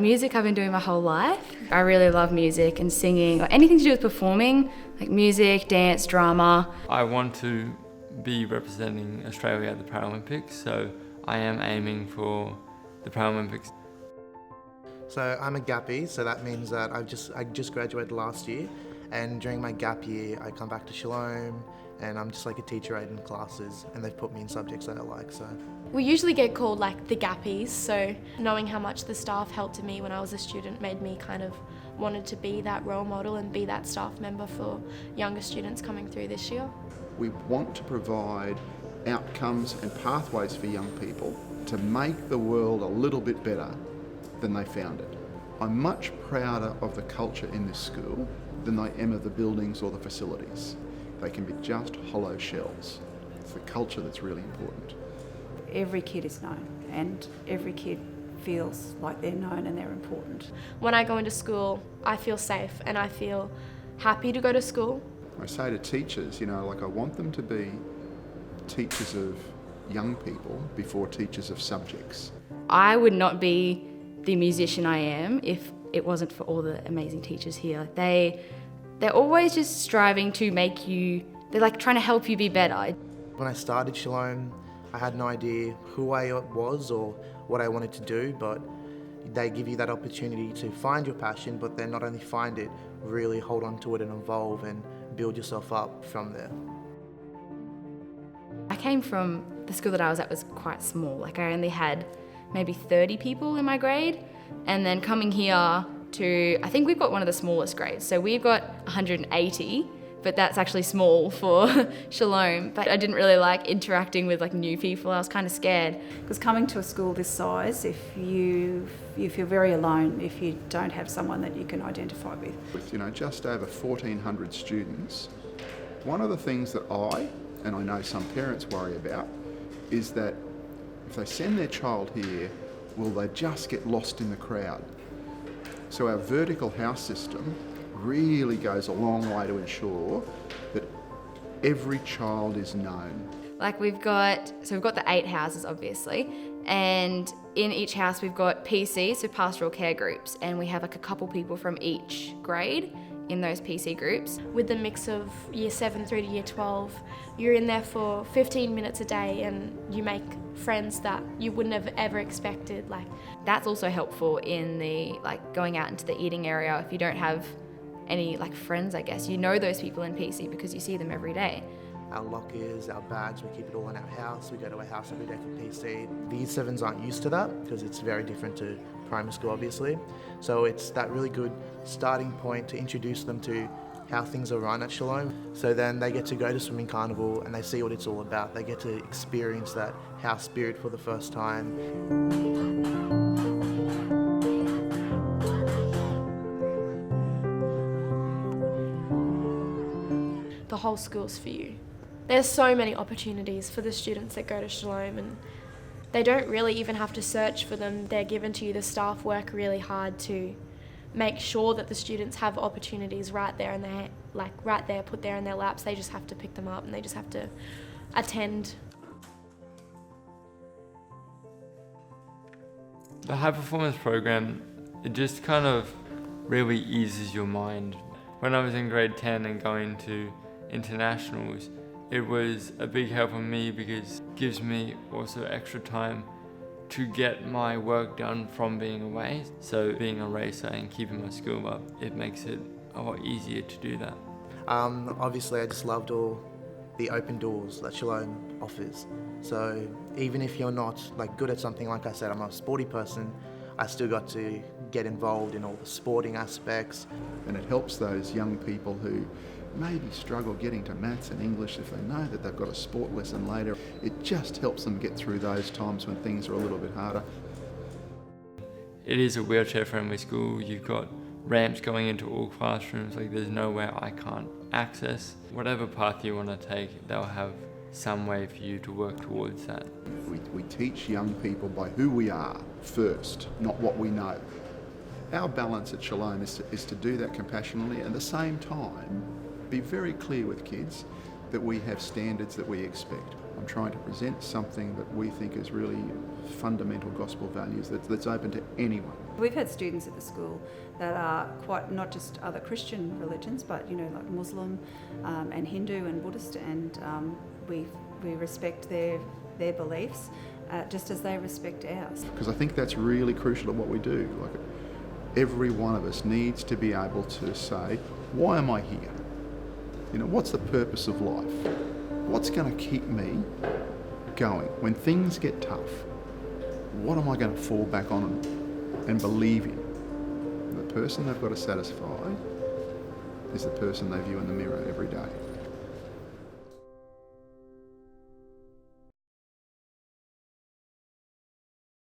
Music I've been doing my whole life. I really love music and singing, or anything to do with performing, like music, dance, drama. I want to be representing Australia at the Paralympics, so I am aiming for the Paralympics. So I'm a gappy, so that means that I just graduated last year, and during my gap year I come back to Shalom and I'm just like a teacher aide in classes, and they've put me in subjects that I like. So we usually get called like the gappies, so knowing how much the staff helped me when I was a student made me kind of wanted to be that role model and be that staff member for younger students coming through this year. We want to provide outcomes and pathways for young people to make the world a little bit better than they found it. I'm much prouder of the culture in this school than I am of the buildings or the facilities. They can be just hollow shells. It's the culture that's really important. Every kid is known and every kid feels like they're known and they're important. When I go into school, I feel safe and I feel happy to go to school. I say to teachers, I want them to be teachers of young people before teachers of subjects. I would not be the musician I am if it wasn't for all the amazing teachers here. They're always just striving to make you, they're like trying to help you be better. when I started Shalom, I had no idea who I was or what I wanted to do, but they give you that opportunity to find your passion, but then not only find it, really hold on to it and evolve and build yourself up from there. I came from, the school that I was at was quite small. Like I only had maybe 30 people in my grade, and then coming here to, I think we've got one of the smallest grades. So we've got 180, but that's actually small for Shalom. But I didn't really like interacting with like new people. I was kind of scared. Because coming to a school this size, if you feel very alone if you don't have someone that you can identify with. With just over 1,400 students, one of the things that I know some parents worry about is that if they send their child here, will they just get lost in the crowd? So our vertical house system really goes a long way to ensure that every child is known. Like we've got the 8 houses obviously, and in each house we've got PC, so pastoral care groups, and we have like a couple people from each grade in those PC groups. With the mix of year 7 through to year 12, you're in there for 15 minutes a day and you make friends that you wouldn't have ever expected. Like that's also helpful in the going out into the eating area. If you don't have any friends, I guess, you know those people in PC because you see them every day. Our lockers, our bags, we keep it all in our house. We go to our house every day for PC. The Year 7s aren't used to that because it's very different to primary school, obviously. So it's that really good starting point to introduce them to how things are run at Shalom. So then they get to go to Swimming Carnival and they see what it's all about. They get to experience that house spirit for the first time. the whole school's for you. There's so many opportunities for the students that go to Shalom, and they don't really even have to search for them. They're given to you. The staff work really hard to make sure that the students have opportunities right there, and they're right there, put there in their laps. They just have to pick them up and they just have to attend. The high performance program, it just kind of really eases your mind. When I was in grade 10 and going to internationals, it was a big help on me because it gives me also extra time to get my work done from being away. So being a racer and keeping my school up, it makes it a lot easier to do that. Obviously I just loved all the open doors that Shalom offers. So even if you're not good at something, like I said, I'm a sporty person, I still got to get involved in all the sporting aspects. And it helps those young people who maybe struggle getting to maths and English if they know that they've got a sport lesson later. It just helps them get through those times when things are a little bit harder. It is a wheelchair-friendly school. You've got ramps going into all classrooms. There's nowhere I can't access. Whatever path you want to take, they'll have some way for you to work towards that. We teach young people by who we are first, not what we know. Our balance at Shalom is to do that compassionately and at the same time be very clear with kids that we have standards that we expect. I'm trying to present something that we think is really fundamental gospel values that's open to anyone. We've had students at the school that are quite, not just other Christian religions, but, you know, like Muslim and Hindu and Buddhist, and we respect their beliefs just as they respect ours. Because I think that's really crucial to what we do. Like, every one of us needs to be able to say, why am I here? You know, what's the purpose of life? What's going to keep me going? When things get tough, what am I going to fall back on and believe in? The person they've got to satisfy is the person they view in the mirror every day.